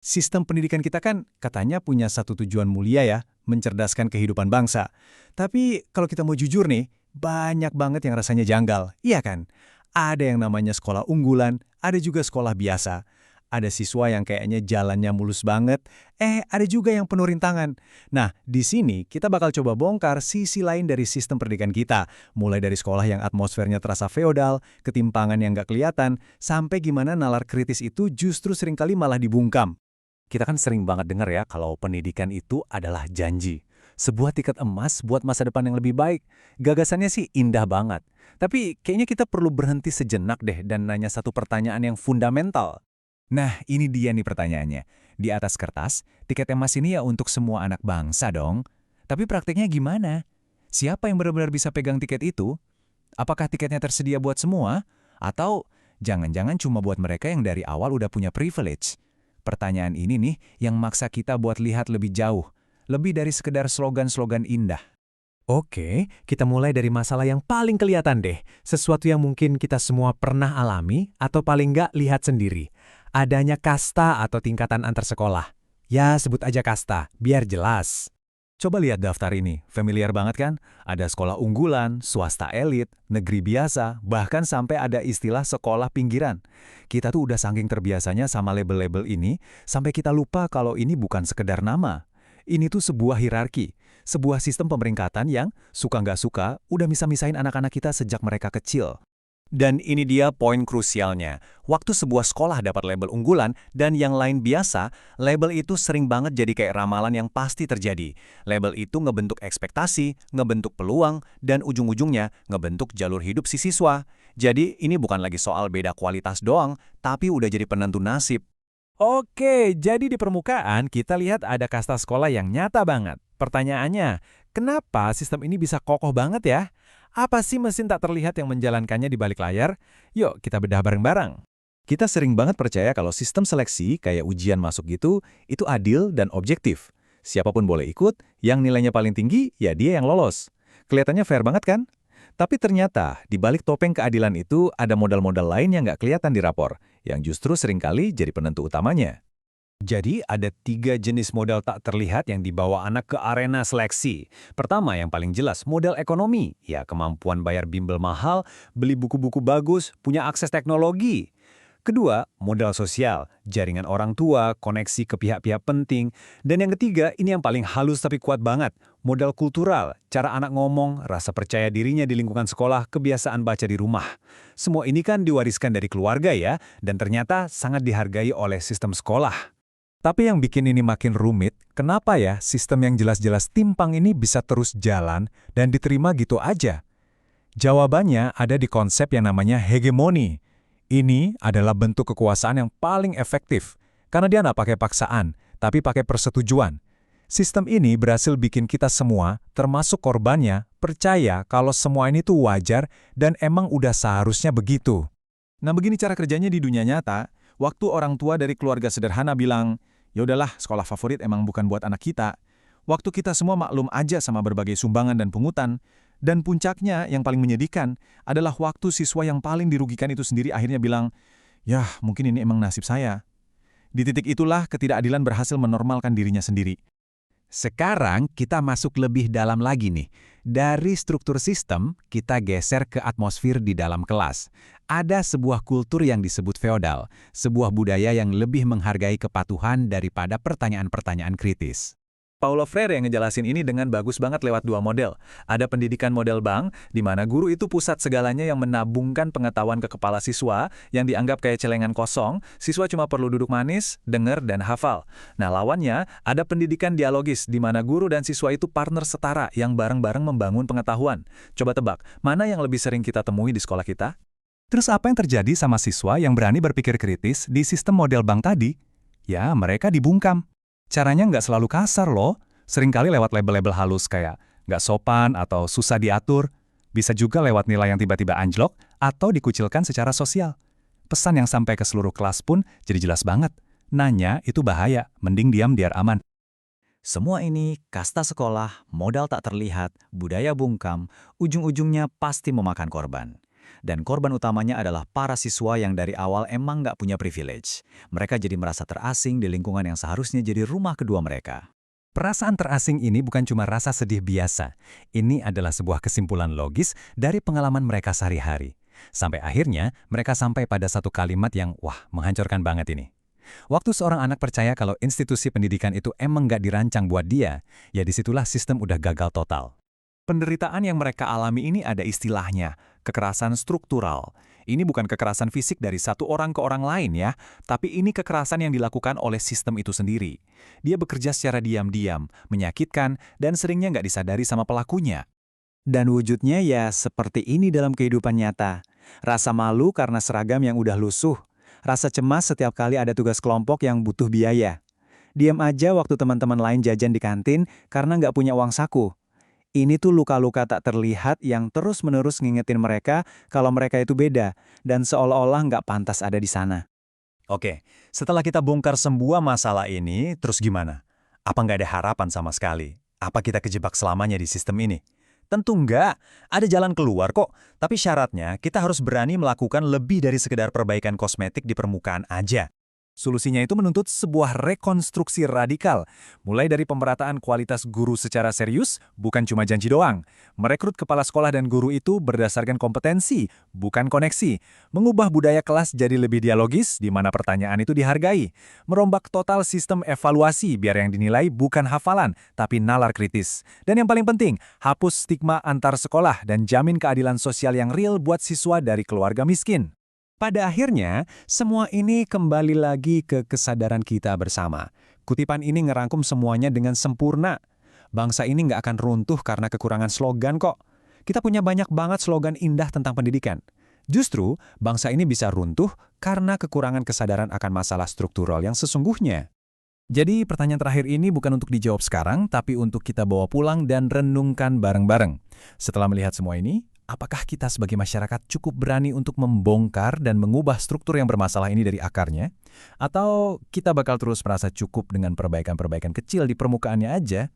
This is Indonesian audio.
Sistem pendidikan kita kan katanya punya satu tujuan mulia ya, mencerdaskan kehidupan bangsa. Tapi kalau kita mau jujur nih, banyak banget yang rasanya janggal, iya kan? Ada yang namanya sekolah unggulan, ada juga sekolah biasa. Ada siswa yang kayaknya jalannya mulus banget, ada juga yang penuh rintangan. Nah, di sini kita bakal coba bongkar sisi lain dari sistem pendidikan kita. Mulai dari sekolah yang atmosfernya terasa feodal, ketimpangan yang nggak kelihatan, sampai gimana nalar kritis itu justru seringkali malah dibungkam. Kita kan sering banget dengar ya kalau pendidikan itu adalah janji. Sebuah tiket emas buat masa depan yang lebih baik. Gagasannya sih indah banget. Tapi kayaknya kita perlu berhenti sejenak deh dan nanya satu pertanyaan yang fundamental. Nah, ini dia nih pertanyaannya. Di atas kertas, tiket emas ini ya untuk semua anak bangsa dong. Tapi praktiknya gimana? Siapa yang benar-benar bisa pegang tiket itu? Apakah tiketnya tersedia buat semua? Atau jangan-jangan cuma buat mereka yang dari awal udah punya privilege? Pertanyaan ini nih yang maksa kita buat lihat lebih jauh. Lebih dari sekedar slogan-slogan indah. Oke, kita mulai dari masalah yang paling kelihatan deh. Sesuatu yang mungkin kita semua pernah alami atau paling nggak lihat sendiri. Adanya kasta atau tingkatan antar sekolah. Ya, sebut aja kasta, biar jelas. Coba lihat daftar ini, familiar banget kan? Ada sekolah unggulan, swasta elit, negeri biasa, bahkan sampai ada istilah sekolah pinggiran. Kita tuh udah saking terbiasanya sama label-label ini, sampai kita lupa kalau ini bukan sekedar nama. Ini tuh sebuah hierarki, sebuah sistem pemeringkatan yang, suka nggak suka, udah bisa-misahin anak-anak kita sejak mereka kecil. Dan ini dia poin krusialnya. Waktu sebuah sekolah dapat label unggulan dan yang lain biasa, label itu sering banget jadi kayak ramalan yang pasti terjadi. Label itu ngebentuk ekspektasi, ngebentuk peluang, dan ujung-ujungnya ngebentuk jalur hidup si siswa. Jadi ini bukan lagi soal beda kualitas doang, tapi udah jadi penentu nasib. Oke, jadi di permukaan kita lihat ada kasta sekolah yang nyata banget. Pertanyaannya, kenapa sistem ini bisa kokoh banget ya? Apa sih mesin tak terlihat yang menjalankannya di balik layar? Yuk kita bedah bareng-bareng. Kita sering banget percaya kalau sistem seleksi kayak ujian masuk gitu, itu adil dan objektif. Siapapun boleh ikut, yang nilainya paling tinggi, ya dia yang lolos. Kelihatannya fair banget kan? Tapi ternyata, di balik topeng keadilan itu ada modal-modal lain yang nggak kelihatan di rapor, yang justru seringkali jadi penentu utamanya. Jadi ada 3 jenis modal tak terlihat yang dibawa anak ke arena seleksi. Pertama yang paling jelas, modal ekonomi. Ya kemampuan bayar bimbel mahal, beli buku-buku bagus, punya akses teknologi. Kedua, modal sosial, jaringan orang tua, koneksi ke pihak-pihak penting. Dan yang ketiga, ini yang paling halus tapi kuat banget, modal kultural, cara anak ngomong, rasa percaya dirinya di lingkungan sekolah, kebiasaan baca di rumah. Semua ini kan diwariskan dari keluarga ya, dan ternyata sangat dihargai oleh sistem sekolah. Tapi yang bikin ini makin rumit, kenapa ya sistem yang jelas-jelas timpang ini bisa terus jalan dan diterima gitu aja? Jawabannya ada di konsep yang namanya hegemoni. Ini adalah bentuk kekuasaan yang paling efektif, karena dia nggak pakai paksaan, tapi pakai persetujuan. Sistem ini berhasil bikin kita semua, termasuk korbannya, percaya kalau semua ini tuh wajar dan emang udah seharusnya begitu. Nah, begini cara kerjanya di dunia nyata. Waktu orang tua dari keluarga sederhana bilang, ya udahlah, sekolah favorit emang bukan buat anak kita. Waktu kita semua maklum aja sama berbagai sumbangan dan pungutan. Dan puncaknya yang paling menyedihkan adalah waktu siswa yang paling dirugikan itu sendiri akhirnya bilang, ya mungkin ini emang nasib saya. Di titik itulah ketidakadilan berhasil menormalkan dirinya sendiri. Sekarang kita masuk lebih dalam lagi nih. Dari struktur sistem, kita geser ke atmosfer di dalam kelas. Ada sebuah kultur yang disebut feodal, sebuah budaya yang lebih menghargai kepatuhan daripada pertanyaan-pertanyaan kritis. Paulo Freire yang ngejelasin ini dengan bagus banget lewat 2 model. Ada pendidikan model bank, di mana guru itu pusat segalanya yang menabungkan pengetahuan ke kepala siswa, yang dianggap kayak celengan kosong, siswa cuma perlu duduk manis, dengar, dan hafal. Nah lawannya, ada pendidikan dialogis, di mana guru dan siswa itu partner setara yang bareng-bareng membangun pengetahuan. Coba tebak, mana yang lebih sering kita temui di sekolah kita? Terus apa yang terjadi sama siswa yang berani berpikir kritis di sistem model bank tadi? Ya, mereka dibungkam. Caranya nggak selalu kasar loh, seringkali lewat label-label halus kayak nggak sopan atau susah diatur, bisa juga lewat nilai yang tiba-tiba anjlok atau dikucilkan secara sosial. Pesan yang sampai ke seluruh kelas pun jadi jelas banget, nanya itu bahaya, mending diam biar aman. Semua ini, kasta sekolah, modal tak terlihat, budaya bungkam, ujung-ujungnya pasti memakan korban. Dan korban utamanya adalah para siswa yang dari awal emang nggak punya privilege. Mereka jadi merasa terasing di lingkungan yang seharusnya jadi rumah kedua mereka. Perasaan terasing ini bukan cuma rasa sedih biasa. Ini adalah sebuah kesimpulan logis dari pengalaman mereka sehari-hari. Sampai akhirnya, mereka sampai pada satu kalimat yang, menghancurkan banget ini. Waktu seorang anak percaya kalau institusi pendidikan itu emang nggak dirancang buat dia, ya disitulah sistem udah gagal total. Penderitaan yang mereka alami ini ada istilahnya, kekerasan struktural. Ini bukan kekerasan fisik dari satu orang ke orang lain ya, tapi ini kekerasan yang dilakukan oleh sistem itu sendiri. Dia bekerja secara diam-diam, menyakitkan, dan seringnya nggak disadari sama pelakunya. Dan wujudnya ya seperti ini dalam kehidupan nyata. Rasa malu karena seragam yang udah lusuh. Rasa cemas setiap kali ada tugas kelompok yang butuh biaya. Diam aja waktu teman-teman lain jajan di kantin karena nggak punya uang saku. Ini tuh luka-luka tak terlihat yang terus-menerus ngingetin mereka kalau mereka itu beda dan seolah-olah nggak pantas ada di sana. Oke, setelah kita bongkar semua masalah ini, terus gimana? Apa nggak ada harapan sama sekali? Apa kita kejebak selamanya di sistem ini? Tentu nggak, ada jalan keluar kok. Tapi syaratnya kita harus berani melakukan lebih dari sekedar perbaikan kosmetik di permukaan aja. Solusinya itu menuntut sebuah rekonstruksi radikal, mulai dari pemerataan kualitas guru secara serius, bukan cuma janji doang. Merekrut kepala sekolah dan guru itu berdasarkan kompetensi, bukan koneksi. Mengubah budaya kelas jadi lebih dialogis, di mana pertanyaan itu dihargai. Merombak total sistem evaluasi biar yang dinilai bukan hafalan, tapi nalar kritis. Dan yang paling penting, hapus stigma antar sekolah dan jamin keadilan sosial yang real buat siswa dari keluarga miskin. Pada akhirnya, semua ini kembali lagi ke kesadaran kita bersama. Kutipan ini ngerangkum semuanya dengan sempurna. Bangsa ini nggak akan runtuh karena kekurangan slogan kok. Kita punya banyak banget slogan indah tentang pendidikan. Justru, bangsa ini bisa runtuh karena kekurangan kesadaran akan masalah struktural yang sesungguhnya. Jadi, pertanyaan terakhir ini bukan untuk dijawab sekarang, tapi untuk kita bawa pulang dan renungkan bareng-bareng. Setelah melihat semua ini, apakah kita sebagai masyarakat cukup berani untuk membongkar dan mengubah struktur yang bermasalah ini dari akarnya? Atau kita bakal terus merasa cukup dengan perbaikan-perbaikan kecil di permukaannya aja?